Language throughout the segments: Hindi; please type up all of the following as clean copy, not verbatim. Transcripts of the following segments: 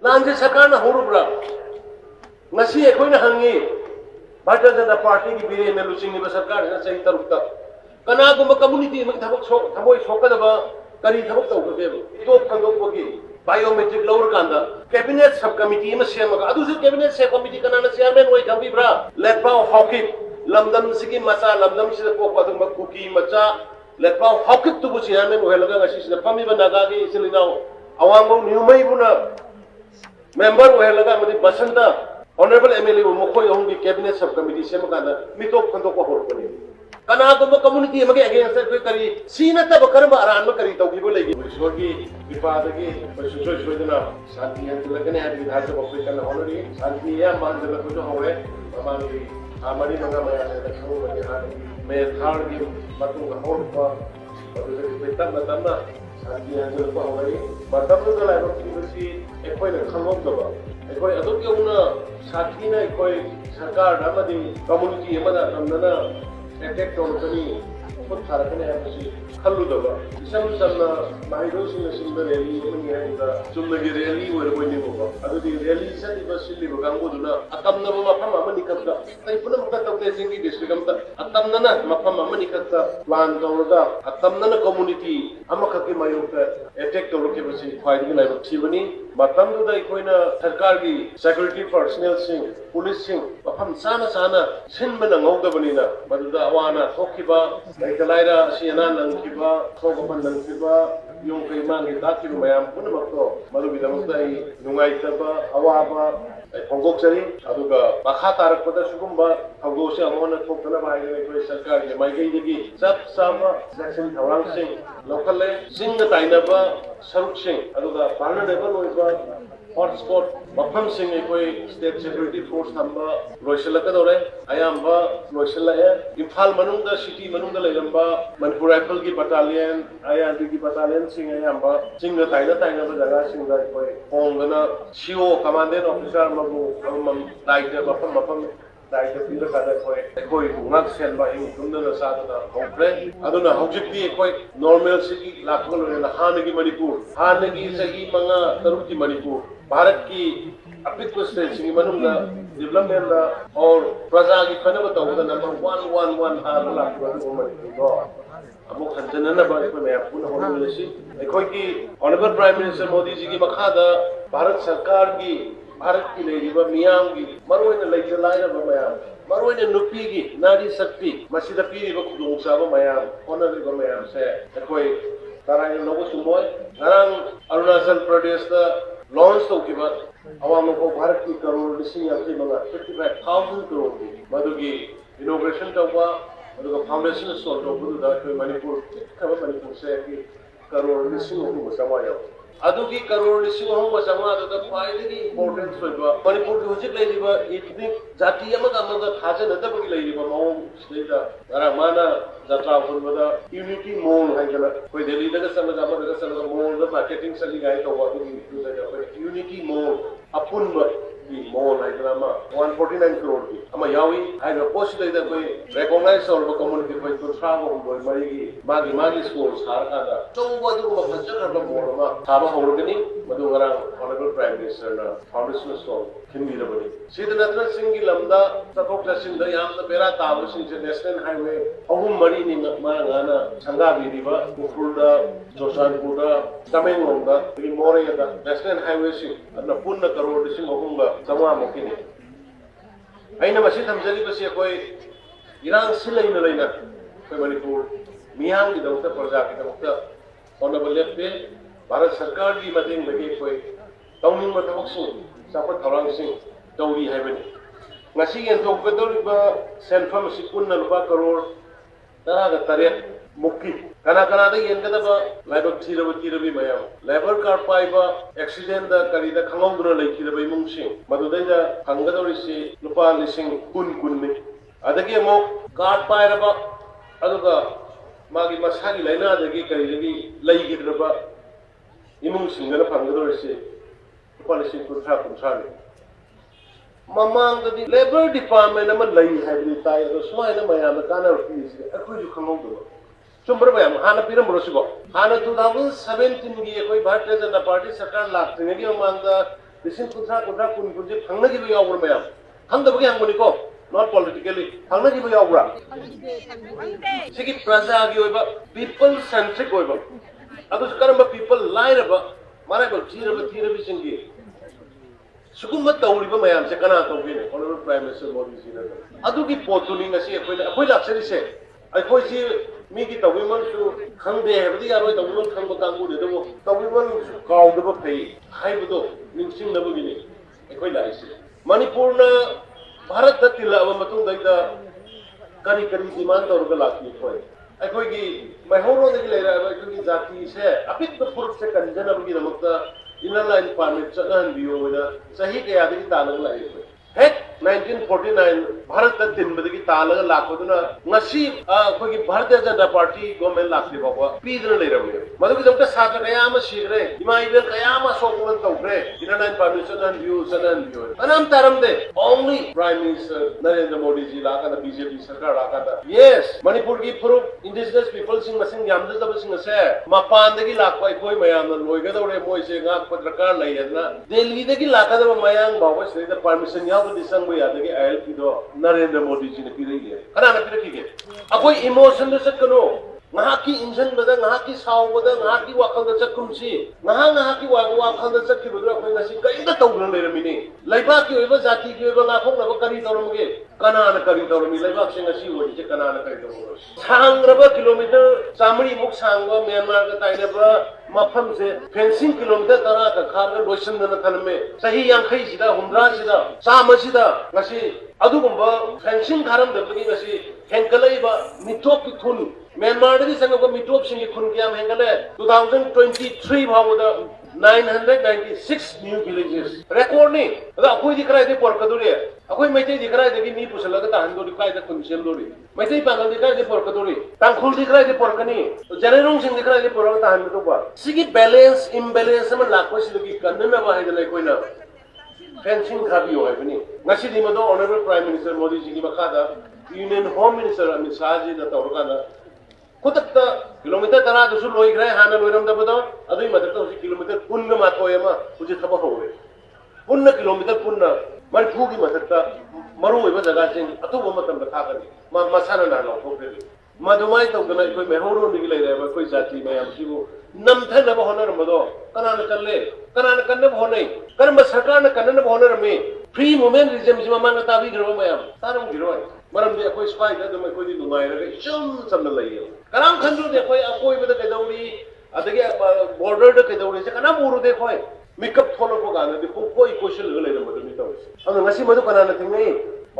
Lanshi Sarkana Houbra ngasi ekhoi na hangi Bharatiya Janata Party ki bire me lusing ni sarkar na sahi tarukta kana gumba community ma thabak thamoi soknaba kari thabak tau ke to kandok bogi biometric lower kanda cabinet sub committee ma sema adu se cabinet sub committee kana na chairman oi thambi bra letpau hawkip lamdam sigi macha lamdam sida ko padung ma kuki macha letpau hawkip tu bu chairman oi laga ngasi sida pami ba naga gi isilinaw awang nyumai buna member oi laga madi basanta Honorable MLA Mokoi Ongi Cabinet Subcommittee Semakana, Mitop Kantoko Horpani. Kanagoma community against the Kari, Sina Tabakarma Aran Kari Toki, Sogi, Vipadagi, Pashushodana, Santi and Lagan with Hasa of African holiday, Santia, Mandela Kutohore, Amani, Amani Mangamaya, the Show, May Hardy, Matunga Horpa, Tama, Santi and the Holiday, but Tamu the Life of University, a point of Kamokova. Ekoi aduk ke una sathi na ekoi sarkar amadi community amada namna attack to kani khud tharakane hai khallu daba isam samna mahiro sing sinda rally mani hai da chumnagi rally wer boi ni bo adudi rally sadi basili bagangu duna atamna ba mafam amani kapta tai punam ka tawte singi district amta atamna na mafam amani kapta plan tawda atamna na community amaka ki mayukta attack to ke basi khwaidi lai thibani matam da ikoina sarkar gi security personnel sing police sing mafam sana sana sin bana ngawdabani na maduda awana thokhiba laitalaira siana nangkiba thogopan nangkiba yung kay mangi dakiru mayam punamakto madubidamtai nungaitaba awaba Hongkong sari, aduga makha tarakpada sugumba Hongkong se amona thokna bhai koi sarkar ge mai gai degi sab sama section thawang sing local le sing tainaba saruk sing aduga vulnerable oiba hotspot mafam sing koi state security force thamba loisalaka dore ayamba loisala e imphal manungda city manungda leiramba manipur rifle ki battalion IRD ki battalion sing ayamba sing taina ba jaga sing da koi hongana CO commandant officer mabu daite mafam daite pira kada koi ngak sen ba ing tumna sa da hokre aduna hojikti koi normal city lakol na hanagi manipur hanagi sahi manga taruki manipur Bharat की अपिक स्टेट सिंह मनुंगा डेवलपमेंट ला और प्रजा की खनब तौदा नंबर 111 हाल लाखवा दो अमु खंजनना बा को मैं पुनः होनलेसी एखोय की ऑनरेबल प्राइम मिनिस्टर मोदी जी की मखादा भारत सरकार की भारत की लेरिबा मियाम की मरोइना लेजे लाइरबा मयाम मरोइना नुपी की नारी शक्ति मसिदा पीरिबा खुदोंसाबा मयाम होनलेबा मयाम से एखोय ताराय लोगो सुमोय नरंग अरुणाचल प्रदेश दा लॉन्च तो की बात आवाम को भारत की करोड़ लिसिंग यात्री मंगा 55,000 करोड़ की मधुगी इनोग्रेशन का हुआ मधुगा फाउंडेशन स्टॉल तो बुद्ध दा कोई मणिपुर खबर मणिपुर से की करोड़ लिसिंग हो समाया अदुगी करोड़ लिसिंग हो समाया तो फाइनली इंपॉर्टेंस होइबा मणिपुर की हुजिक लेरिबा एथनिक जाति अमगा थाजनदबगी लेरिबा मौ स्टेटा अरा माना जत्रा फुनबदा यूनिटी मॉल हाइगला कोई दिल्ली दगा समगा मरगा समगा मॉल द मार्केटिंग सली गाय तो वादुगी यूनिटी मॉल अपुनबा की मॉल हाइगला मा 149 करोड़ की अमा यावी हाइनो पोस्ट लेदा कोई रिकॉग्नाइज और कम्युनिटी कोई तो ट्रावल बोय मरी मागी स्कूल सारकादा तो वादु मफजर द मॉल मा थाबा होरगनी मदु गरा ऑनरेबल प्राइम मिनिस्टर ना फाउंडेशन स्टॉल खिंबीरबनी सिद्धनाथ सिंह की लमदा तथोक जसिंदा यामना बेरा ताबो सिंह नेशनल हाईवे अहुम मरी नि मांगाना संगा बिरिबा उफुलदा जोशानपुरदा तमेंगलोंदा की मोरेदा नेशनल हाईवे सि अदना पुन्न करोड़ सिंह अहुमगा जमा मोकिनी आइना मसी थमजली बसी कोई इरान सिलैना लैना कोई मणिपुर मियाम की दौलत प्रजा की दौलत ऑनरेबल लेफ्ट भारत सरकार की मदद लगे कोई तौनिंग मथबक्सु सापत थरांग सिंह तौरी हैबनी ngasi yenthokgadoriba senfam sikunna lupa crore taraga taret mukki kana da yengadaba laibak thirabi mayam labor card paiba accident da kari da khangongduna leikirabai mungsing madudai da khanggadori si lupa lising kun ni adagi mo card pairaba aduga magi masagi laina dagi kari dagi leigidraba imung singana phanggadori si lupa lising kunthra ni Mamang the Labor Department am lay hybrid tire, the swine of Mayam, Kana fees, a cruise come over. Sumberbayam, Hana Piram Rosibo. Hana 2017 year, Bharatiya Janata Party, Sakan Lak, among the लिसिंग कुंथ्रा कुंथ्रा कुन कुन जे फंगना की भी यावुर मैम हम दबगे हंगुनी को not politically फंगना की भी यावुरा सिकी प्रजा की ओइबा people centric ओइबा अदुस करम people लाइरबा माने बल थीरबा सिंगी सुकुम तौरीबा मैम से कना तौबीने honorable prime minister Modi जी ने अदुगी पोतुनी ngasi अखोय लाक्सरी से अखोय जी मी की तौबीमन सु खंगदे हेबदी यारोय तौबीमन खंगबा कांगु देदबो तौबीमन काउदबा फै हाइबदो निंसिंग नबगिनी अखोय लाइसे मणिपुर न भारत तिलाबा मतुंग दैदा करी करी डिमांड तौरगा लाखी खोय अखोय की मैहोरो दगी लेरा अखोय की जाति से अपिक पुरुष से कंजनबगी नमकता इनर लाइन परमिट चलन बियोदा सही के यादगी तालग लाइ हेक 1949 भारत का दिन बदगी तालग लाखोदुना ngasi अखोय की भारतीय जनता पार्टी गवर्नमेंट लाखली बाबा पीदन लेरबे मदुगी दमका सात्र कया मा सिगरे इमा इबेल कया मा सोकमन तौग्रे इनर लाइन परमिट चलन बियो अनाम तारम दे only prime minister Narendra Modi ji लाका द बीजेपी सरकार लाका द यस मणिपुर की प्रूफ इंडिजिनस पीपल सिंग मसिंग यामदब सिंग से मपान दगी लाखो अखोय मयाम लोइगदौरे मोय से गा पत्रकार लैयदना दिल्ली दगी लाका द मयांग बाबा से द परमिशन याव दिसंग बो यादगी आयल की दो नरेंद्र मोदी जी ने पिरई है कना न पिरखिगे अखोय इमोशन से कनो ngah ki injan bada ngah ki saw bada ngah ki wakhal da chakumsi ngah ki wakhal da chakki bada khoi ngasi kai da tawna leramini laiba ki oiba jati ki oiba ngah khong na kari tawramge kana na kari tawrami laiba se ngasi wori je kana na kari tawro sangraba kilometer chamri muk sangwa Myanmar ga taina ba mafam se fencing kilometer tara ka khar ga loisan na thanme sahi yankhai sida humra sida chama sida ngasi adugumba fencing kharam da bagi ngasi henkalaiba mitop ki thun Myanmar की संग को मिटोप सिंह खुन किया हेंगले 2023 भावदा 996 न्यू विलेजेस रिकॉर्ड नहीं अदा कोई दिख रहा है पर कदुरे कोई मैते दिख रहा है कि नी पुसला का तान दोरी काय दा कुनसेल दोरी मैते पागल दिख रहा है पर कदुरे तांखुल दिख रहा है पर कनी जनरल सिंह दिख रहा है पर तान में तो बा सिगी बैलेंस इम्बैलेंस में लाखो सिलगी कन्न में बाहे दले कोई ना फेंसिंग खाबी हो है बनी ngasi di mado honorable prime minister Modi ji की मखादा union home minister Amit Shah ji दा तौरकाना खुदक्ता किलोमीटर तरा दसु लोइग्रे हाना लोइरम दबदो अदुई मदत तो किलोमीटर पुन्न माथोयमा उजे थब होवे पुन्न किलोमीटर पुन्न मरफू की मदतता मरु ओइबा जगह सिंग अतुब मतम थागनी मसाना ना लौथोबे मदुमाय तौगना कोई मेहोरो निगि लेरे कोई जाति मयाम सिबो नमथनब होनरमदो कनान कल्ले कनान कन्नब होनै करम सरकार न कन्नब होनरमे फ्री मूवमेंट रिजिम जिमा मांग ताबी ग्रो मयाम तारम गिरोय मरम दे कोई स्पाई दा दम कोई दुमाय रे चम चम लइयो कराम खंजु दे कोई कोई बद केदौरी अदगे बॉर्डर द केदौरी से कना बोरु दे कोई मेकअप थोलो को गाने दे कोई क्वेश्चन लग लेर मदु मितो हम ngasi मदु कना न थिंगै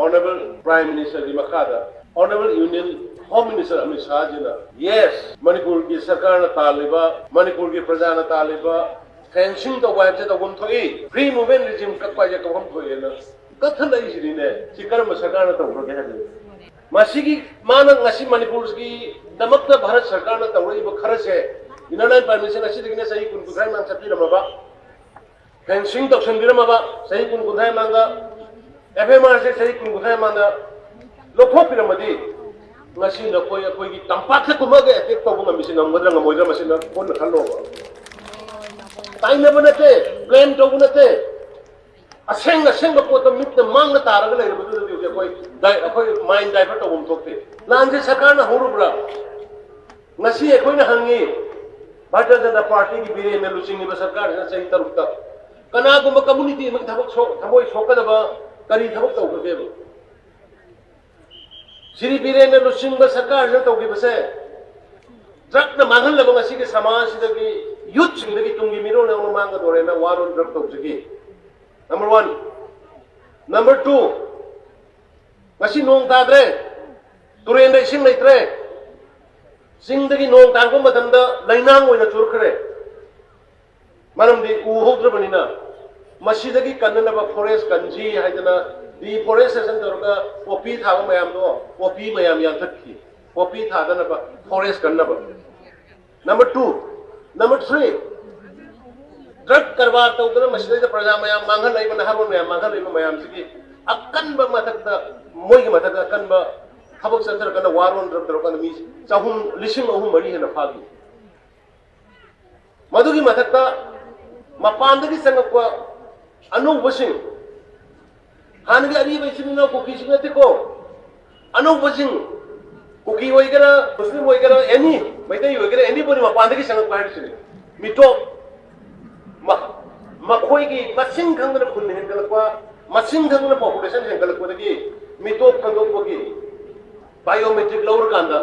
ऑनरेबल प्राइम मिनिस्टर जी मखादा honourable union home minister Amit Shah ji ना यस मणिपुर की सरकार न तालिबा मणिपुर की प्रजा न तालिबा फेंसिंग तो वाइब से तो गुम थोई फ्री मूवमेंट रिजिम कक्वा जे को हम थोई ना कथन आई ने सिकर सरकार न तौर के हदे मसीगी माना ngasi मणिपुर की दमकता भारत सरकार न तौरई ब खर से इनलाइन परमिशन असी दिने सही कुन कुथाय मांग चपी रमबा फेंसिंग तो संबिरमबा सही कुन कुथाय मांगा एफएमआर से सही कुन कुथाय मांगा लोखो पिरमदी ngasi na कोई की तंपाक से कुमगे एक तो बुंगा मिसिन ngमद्र ngमोइद्र मसिन कोन खलो ताइने बनते प्लेन तो बनते असेंग असेंग पोत मिट मांग तारग ले बदु कोई माइंड डाइवर्ट तो थोकते लांशी सरकार होरुब्रा ngasi अखोइना हंगी भारतीय जनता पार्टी की बिरे में लुचिंग सरकार ने सही तरुक तक कनागुम कम्युनिटी में थमोय सोकदबा करी थबक तौगबे श्री बिरे में लुचिंग सरकार ने तौगी बसे ड्रग न मांगल लब ngasi के समाज सिदगी यूथ सिंदगी तुंगी मिरो ने मांग दोरे ना वारोन ड्रग तौजगी number 1 number 2 ngasi nong tadre turen dai sing leitre sing dagi nong tangko matamda lainang oina churkhre maram di u hodrbanina masidagi kannaba forest kanji haidana deforestation dorga poppy thaga mayam do poppy mayam yang thakki poppy thadana ba forest kannaba number 2 number 3 drug karbar tawdana masida praja mayam mangal lai bana harun mayam mangal lai mayam sigi akan ba matakda moi gi matakda kan ba habak center kana waron drug drug kana mi chahum lishing ahum mari hena phagi madugi matakda mapandagi sangakwa अनौबसिंग हानगे अरीब इसिना कुकी सिंगतिको अनौबसिंग कुकी होइगरा मुस्लिम होइगरा एनी मैतै होइगरा एनी बोनी मपानदगी संग बाहरसिनि मिटो मखोइगी मसिंग खंगना खुन हेंगलक्वा मसिंग खंगना पॉपुलेशन हेंगलक्वदगी मिटो खंगोक्वगी बायोमेट्रिक लौर कांदा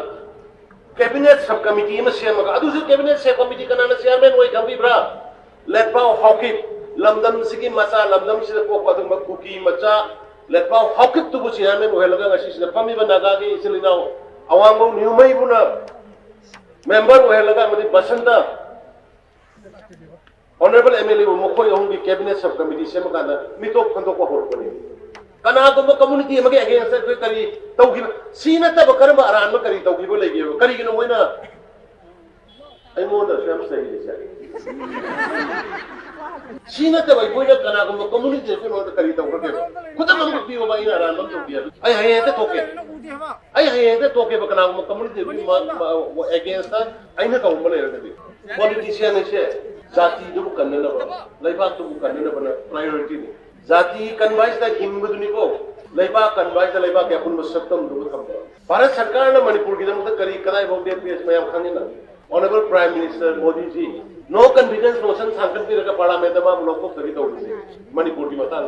कैबिनेट सब कमिटी में सेमगा अदुसु कैबिनेट सब कमिटी कनाना चेयरमैन होय खंबिब्रा लेटपाव हॉकी लमदम सिगी मचा लमदम सिदा पोक अदुम कुकी मचा लेटपाव हॉकी तुबु चेयरमैन होय लगा ngasi सिदा फमिबा नागागी इसिलिनाव अवांगो न्यूमै बुना मेंबर होय लगा मदि बसंत ऑनरेबल एमएलए मखोय होंगी कैबिनेट सब कमिटी सेमगा ना मितो खंदो को होरपनी कनागुम कम्युनिटी अमगे अगेंस्ट कोई करी तौगी सीना तब करम अरान में करी तौगी बोले गे करी गिनो मोइना आई मोदा स्वयं सही दिशा सीना तब कोइना कनागुम कम्युनिटी पे मोदा करी तौगे खुदम हम बियो बाई अरान में तौगी आई हये ते तोके कनागुम कम्युनिटी पे अगेंस्ट आई ना तौम ले रदि पॉलिटिशियन से जाति दु कन्नना लैबा तु कन्नना बना प्रायोरिटी नि जाति कन्वाइस दा हिंबदुनी को लैबा कन्वाइस दा लैबा के अपन मसक्तम दु खम भारत सरकार ने मणिपुर की दम करी कदाई भोग पीएस में खानी ना ऑनरेबल प्राइम मिनिस्टर मोदी जी नो कॉन्फिडेंस मोशन सांगत की रका पार्लियामेंट मा लोको करी तौदी मणिपुर की मतंग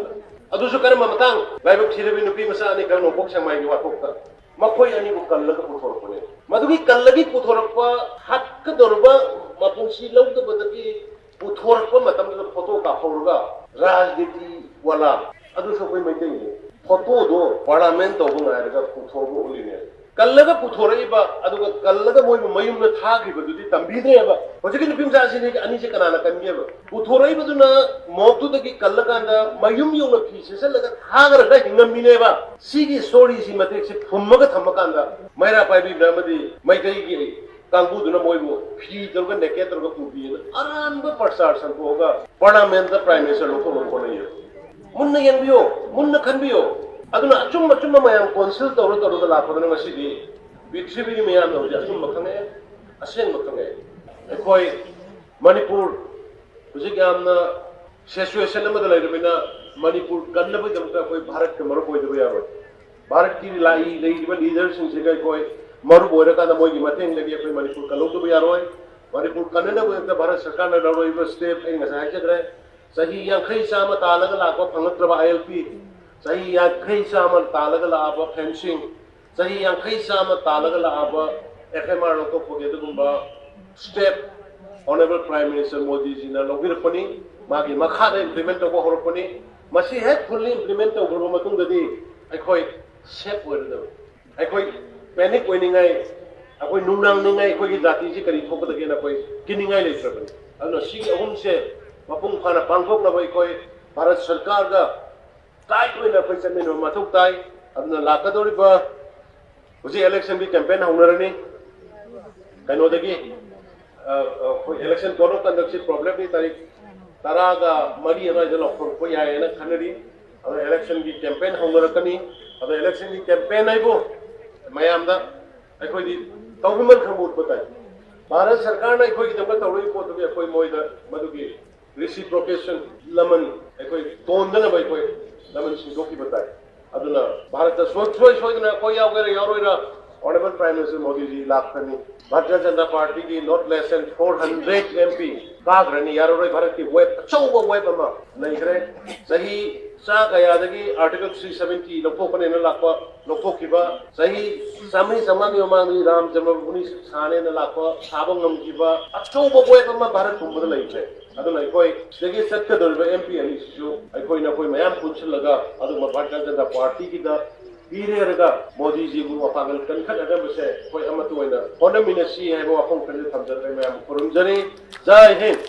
अदुसु करम मतंग लाइब थिरबी नुपी मसा अनि करनो पोक संमाई की वाथोक मखोय अनि को कल्लग पुथोरपने मदुगी कल्लगी पुथोरप हक दोरबा मपुंसी लौदबदगी पुथोरप मतम फोटो का होरगा राजनीति वाला अदुसु कोई मैते फोटो दो पार्लियामेंट तो बुनायरगा पुथोरबो उलिने कल्लगा पुथोरइबा अदुगा कल्लगा मोय मयुम न थागिबदुदि तंबीद्रेबा होजिकि नुपिमसा सिनि अनि से कनाना कन्येबा पुथोरइबदुना मोक्तुदगी कल्लगांदा मयुम योंग फीसेसे लगा थागरगा हिंगमिनेबा सिगी स्टोरी सि मतेक से फुम्मगा थमकांदा मैरा पाइबि नमदि मैकैगी कांगुदुना मोयबो फी दरगा नेके दरगा पुबीन अरानबा प्रचार संकोगा पार्लियामेंट प्राइम मिनिस्टर लोको लोको नयो मुन्ना यंबियो मुन्ना खनबियो अदुना अचुम मयाम काउंसिल तौर लापदना ngasi विक्सिबी मयाम होजे अचुम खंगे असेंग खंगे अखोय मणिपुर हुजिक यामना सिचुएशन अमदा लेरबिना मणिपुर कन्नबो जमता कोई भारत के मरो कोई दबो यारो भारत की लाई लेइबा लीडर सिंह से कोई मरु बोरे का मोगी मतेंग लगी कोई मणिपुर कलोदबो यारोय मणिपुर कन्नबो भारत सरकार ने लरोइबो स्टेप ए ngasa हाइजद्रे सही यांखै साम तालग लाको फंगत्रबा आईएलपी सही यांखै साम तालग लाबा फेंसिंग सही यांखै साम तालग लाबा एफएमआर लो तो पोगे दुबा step honourable prime minister Modi ji ना लोगिरपनी मागी मखा दे इंप्लीमेंट तो होरपनी मसी हे फुल्ली इंप्लीमेंट तो ग्रोब मतुंग ददी अखोय सेफ ओरदो अखोय पैनिक ओइनिंगाय अखोय नुंगनांगनिंगाय अखोय की जाति जी करी थोपदगे ना कोई किनिंगाय लेत्रबन अदो सी अहुम से मपुंग फाना पांगथोकनबा अखोय भारत सरकार का टाइट ओइना फैसमेन मथुक ताई अदना लाकदोरिबा हुजी इलेक्शन की कैंपेन होनरनी कनोदगी इलेक्शन कोन कंडक्ट प्रॉब्लम की तारीख तरागा मरी लौको यायना खनरी इलेक्शन की कैंपेन होनरकनी इलेक्शन की कैंपेन है मैम अखोदी तौमन खबूत बताई भारत सरकार ने अखोई तौर पोत अखोई मोद मधुगी रिसिप्रोकेशन लमन अखोई तोंदनब अखोई लमन सिंदोकी बताई अदुना भारत सोदना कोई यारोइरा honourable prime minister Modi ji लाखनी भारतीय जनता पार्टी की नॉट लेस देन 400 एमपी काग्रनी यारोइ भारत की वेब अचौबा वेब अमा लेखरे सही सा गयादगी आर्टिकल 370 लौथोकने लाखवा लौथोखिबा सही सामनी समांगी मांगी राम जन्मभूमि साने लाखवा साबा ngमखिबा अचौबा वेब अमा भारत कुंबद लेखरे अदुना अखोई दगी सत्कदोरबा एमपी अनिसु अखोई ना कोई मयाम पुंछलगा अदुमा भारतीय जनता पार्टी की दा पीरेरगा मोदी जी को अपागल कनखदबसे कोई अमत ओइना होनमिनसी है वो अफों खले थमजरे मयाम खुरुमजरे जय हिंद।